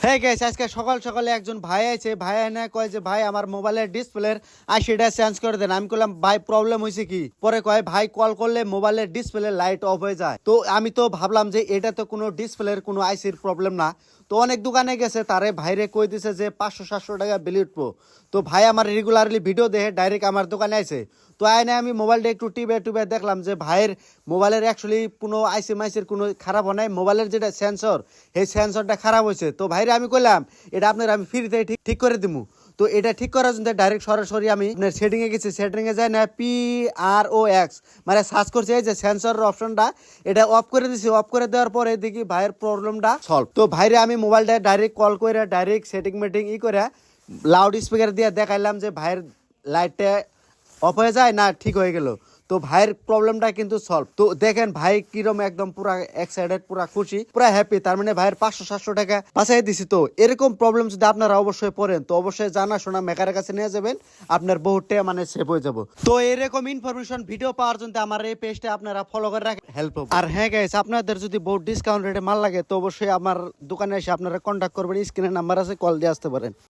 হ্যাঁ গাইস, আজকে সকাল সকালে একজন ভাই আছে, ভাই এনে কয় যে ভাই আমার মোবাইলের ডিসপ্লের আইসিটা চেঞ্জ করে দেন। আমি বললাম ভাই প্রবলেম হয়েছে কি? পরে কয় ভাই কল করলে মোবাইলের ডিসপ্লে লাইট অফ হয়ে যায়। তো আমি তো ভাবলাম যে এটা তো কোনো ডিসপ্লের কোনো আইসির প্রবলেম না। তো অনেক দোকানে গেছে, তারে ভাইরে কই দিছে যে 500-700 টাকা বিল উঠবো। তো ভাই আমার রেগুলারলি ভিডিও দেখে ডাইরেক্ট আমার দোকানে আইছে। তো আইনে আমি মোবাইলটা একটু টিপে টুবে দেখলাম যে ভাইয়ের মোবাইলের অ্যাকচুয়ালি কোনো আইসি মাইসির কোনো খারাপ হয় নাই, মোবাইলের যেটা সেন্সর এই সেন্সরটা খারাপ হয়েছে। তো ভাইরে আমি কইলাম এটা আপনার আমি ফ্রিতে ঠিক করে দিমু। তো এটা ঠিক করার জন্য ডাইরেক্ট সরাসরি আমি আপনার সেটিংয়ে গেছি, সেটিংয়ে যাই না PROX মানে সার্চ করছি, এই যে সেন্সরের অপশনটা এটা অফ করে দিছি। অফ করে দেওয়ার পরে দেখি ভাইয়ের প্রবলেমটা সলভ। তো ভাইরে আমি মোবাইলটা ডাইরেক্ট কল করে ডাইরেক্ট সেটিং মেটিং করে লাউড স্পিকার দিয়ে দেখাইলাম যে ভাইয়ের লাইটটা অফ হয়ে যায় না ঠিক হয়ে গেল। তো ভাইয়ের প্রবলেমটা কিন্তু সলভ। তো দেখেন ভাই কিরম একদম পুরা এক্সাইটেড, পুরা খুশি, পুরা হ্যাপি। তার মানে ভাইয়ের 500-700 টাকা বাঁচাই দিছি। তো এরকম প্রবলেম যদি আপনারা অবশ্যই পড়েন তো অবশ্যই জানাশোনা মেকারের কাছে নিয়ে যাবেন, আপনার বহুটা মানে সেভ হয়ে যাব। তো এরকম ইনফরমেশন ভিডিও পাওয়ার জন্য আমার এই পেজটা আপনারা ফলো করে রাখেন, হেল্প হবে। আর হ্যাঁ গাইস, আপনাদের যদি বহুত ডিসকাউন্ট রেটে মাল লাগে তো অবশ্যই আমার দোকানে এসে আপনারা কন্ট্যাক্ট করবেন, স্ক্রিনে নাম্বার আছে, কল দিয়ে আসতে পারেন।